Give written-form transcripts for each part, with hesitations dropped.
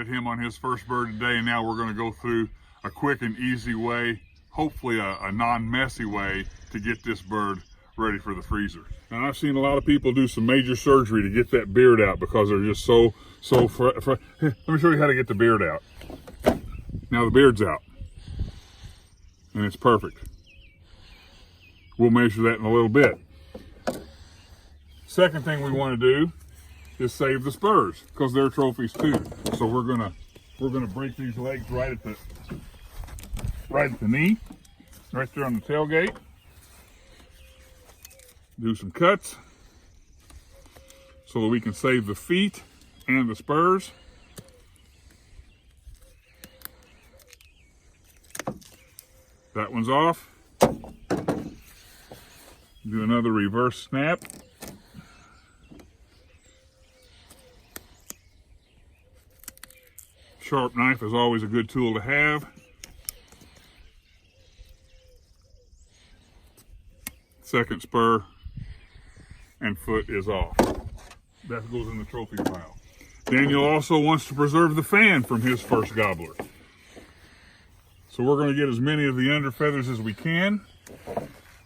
added him on his first bird today, and now we're going to go through a quick and easy way, hopefully a non-messy way, to get this bird ready for the freezer. Now, I've seen a lot of people do some major surgery to get that beard out because they're just so Here, let me show you how to get the beard out. Now the beard's out, and it's perfect. We'll measure that in a little bit. Second thing we want to do is save the spurs, because they're trophies too. So we're gonna break these legs right at the knee, right there on the tailgate. Do some cuts so that we can save the feet and the spurs. That one's off. Do another reverse snap. Sharp knife is always a good tool to have. Second spur and foot is off. That goes in the trophy pile. Daniel also wants to preserve the fan from his first gobbler. So we're going to get as many of the under feathers as we can.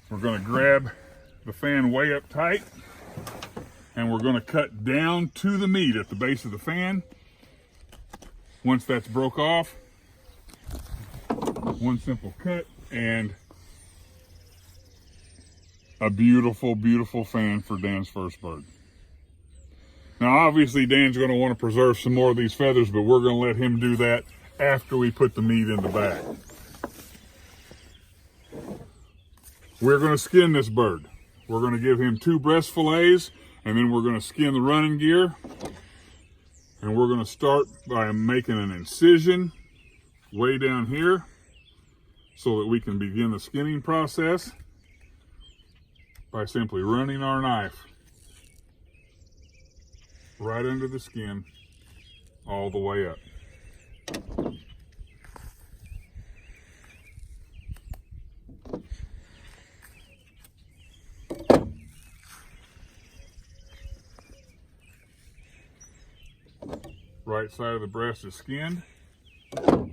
We're going to grab the fan way up tight, and we're going to cut down to the meat at the base of the fan. Once that's broke off, one simple cut, and a beautiful, beautiful fan for Dan's first bird. Now, obviously, Dan's going to want to preserve some more of these feathers, but we're going to let him do that after we put the meat in the bag. We're going to skin this bird. We're going to give him 2 breast fillets, and then we're going to skin the running gear. And we're going to start by making an incision way down here so that we can begin the skinning process by simply running our knife right under the skin all the way up. Right side of the breast is skinned. The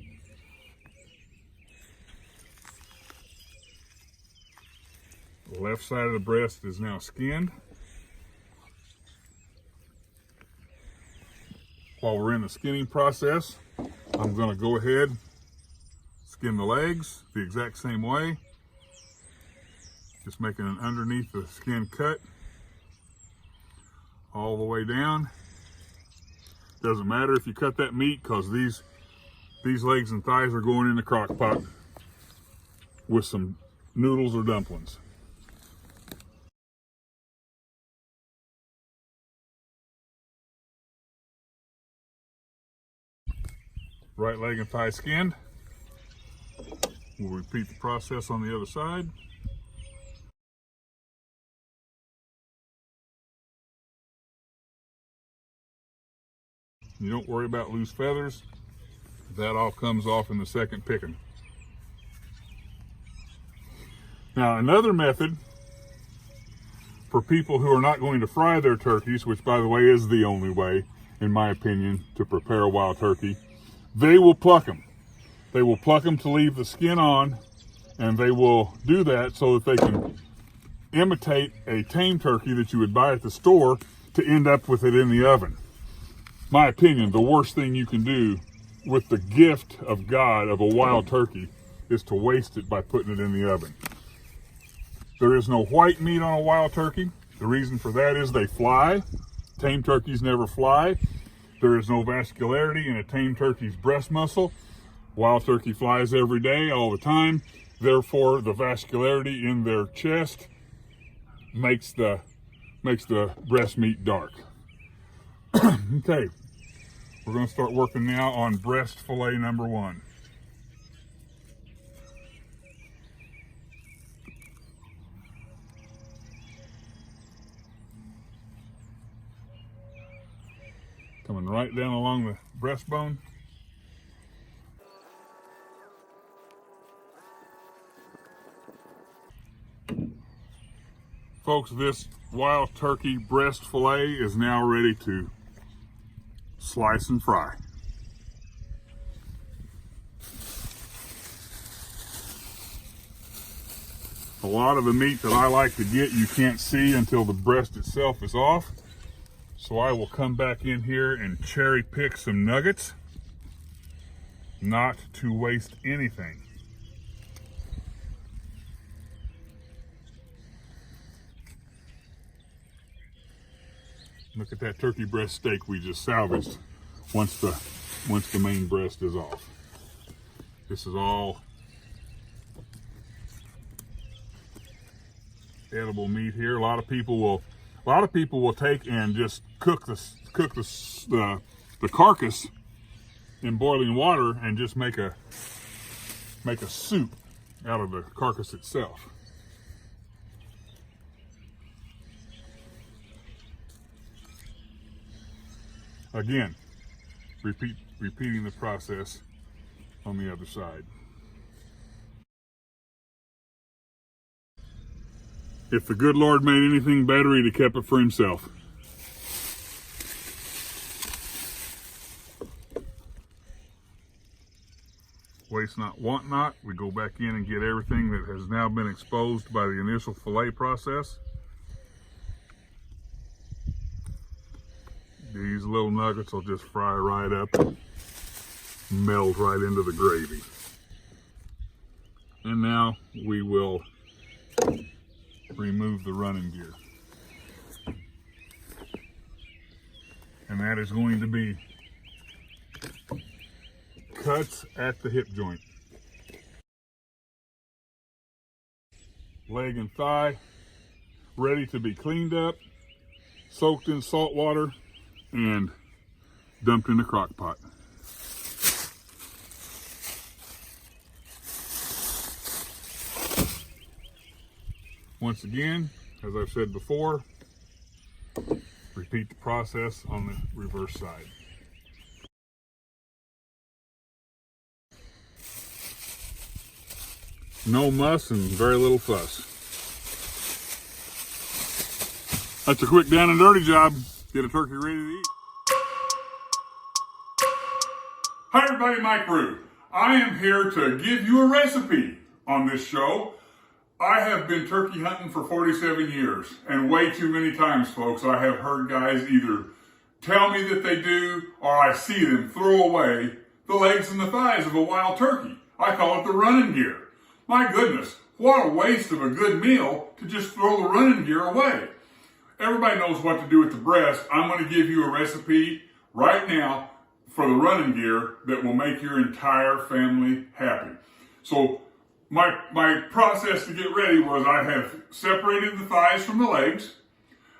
left side of the breast is now skinned. While we're in the skinning process, I'm going to go ahead, skin the legs the exact same way. Just making an underneath the skin cut all the way down. Doesn't matter if you cut that meat, because these legs and thighs are going in the crock pot with some noodles or dumplings. Right leg and thigh skinned. We'll repeat the process on the other side. You don't worry about loose feathers. That all comes off in the second picking. Now, another method for people who are not going to fry their turkeys, which by the way is the only way, in my opinion, to prepare a wild turkey, they will pluck them. They will pluck them to leave the skin on, and they will do that so that they can imitate a tame turkey that you would buy at the store to end up with it in the oven. My opinion, the worst thing you can do with the gift of God of a wild turkey is to waste it by putting it in the oven. There is no white meat on a wild turkey. The reason for that is they fly. Tame turkeys never fly. There is no vascularity in a tame turkey's breast muscle. Wild turkey flies every day, all the time. Therefore, the vascularity in their chest makes the breast meat dark. Okay, we're going to start working now on breast fillet number 1. Coming right down along the breastbone. Folks, this wild turkey breast fillet is now ready to slice and fry. A lot of the meat that I like to get, you can't see until the breast itself is off. So I will come back in here and cherry pick some nuggets, not to waste anything. Look at that turkey breast steak we just salvaged once the main breast is off. This is all edible meat here. A lot of people will take and just cook the carcass in boiling water and just make a soup out of the carcass itself. Again, repeating the process on the other side. If the good Lord made anything better, he'd have kept it for himself. Waste not, want not. We go back in and get everything that has now been exposed by the initial fillet process. These little nuggets will just fry right up and melt right into the gravy. And now we will remove the running gear. And that is going to be cuts at the hip joint. Leg and thigh ready to be cleaned up, soaked in salt water, and dumped in the crock pot. Once again, as I've said before, repeat the process on the reverse side. No muss and very little fuss. That's a quick down and dirty job. Get a turkey ready to eat. Hi everybody, Mike Roux. I am here to give you a recipe on this show. I have been turkey hunting for 47 years, and way too many times, folks, I have heard guys either tell me that they do, or I see them throw away the legs and the thighs of a wild turkey. I call it the running gear. My goodness, what a waste of a good meal to just throw the running gear away. Everybody knows what to do with the breast. I'm going to give you a recipe right now for the running gear that will make your entire family happy. So my process to get ready was I have separated the thighs from the legs,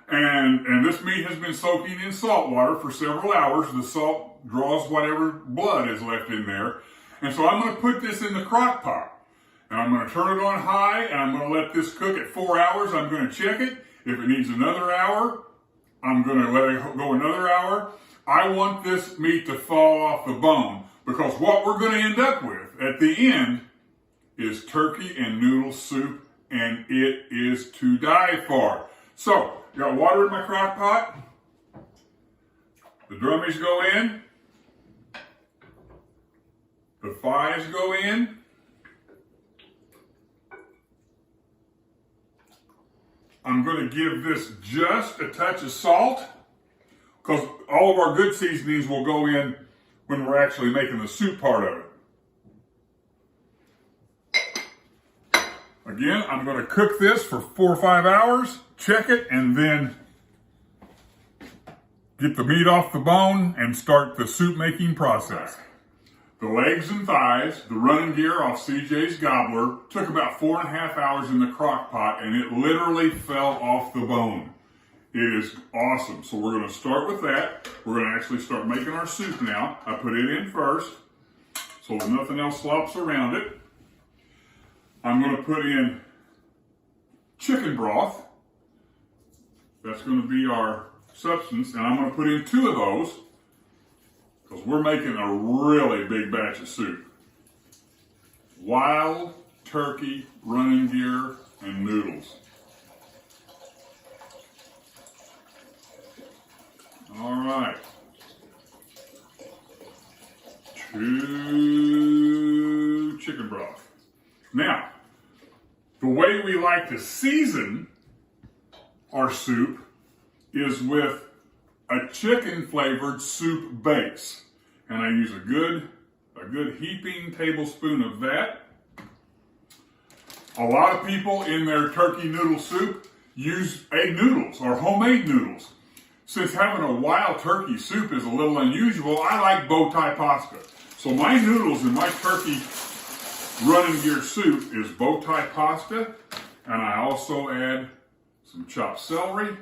and this meat has been soaking in salt water for several hours. The salt draws whatever blood is left in there. And so I'm going to put this in the crock pot. And I'm going to turn it on high, and I'm going to let this cook at 4 hours. I'm going to check it. If it needs another hour, I'm going to let it go another hour. I want this meat to fall off the bone, because what we're going to end up with at the end is turkey and noodle soup, and it is to die for. So, got water in my crock pot. The drummies go in. The thighs go in. I'm going to give this just a touch of salt, because all of our good seasonings will go in when we're actually making the soup part of it. Again, I'm going to cook this for 4 or 5 hours, check it, and then get the meat off the bone and start the soup making process. The legs and thighs, the running gear off CJ's gobbler, took about 4.5 hours in the crock pot, and it literally fell off the bone. It is awesome. So we're going to start with that. We're going to actually start making our soup now. I put it in first, so nothing else slops around it. I'm going to put in chicken broth. That's going to be our substance, and I'm going to put in 2 of those, because we're making a really big batch of soup. Wild turkey, running gear, and noodles. All right. 2 chicken broth. Now, The way we like to season our soup is with a chicken flavored soup base. And I use a good heaping tablespoon of that. A lot of people in their turkey noodle soup use egg noodles or homemade noodles. Since having a wild turkey soup is a little unusual, I like bow tie pasta. So my noodles in my turkey running gear soup is bow tie pasta, and I also add some chopped celery.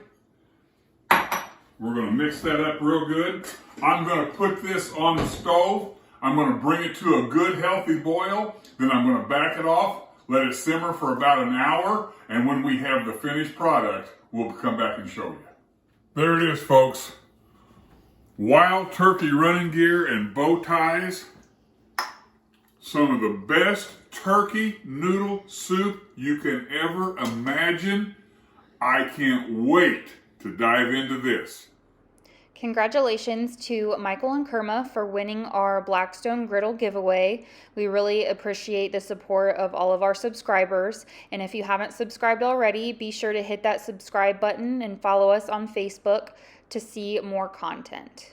We're going to mix that up real good. I'm going to put this on the stove. I'm going to bring it to a good healthy boil. Then I'm going to back it off, let it simmer for about an hour, and when we have the finished product, we'll come back and show you. There it is, folks. Wild turkey running gear and bow ties. Some of the best turkey noodle soup you can ever imagine. I can't wait to dive into this. Congratulations to Michael and Kerma for winning our Blackstone Griddle giveaway. We really appreciate the support of all of our subscribers. And if you haven't subscribed already, be sure to hit that subscribe button and follow us on Facebook to see more content.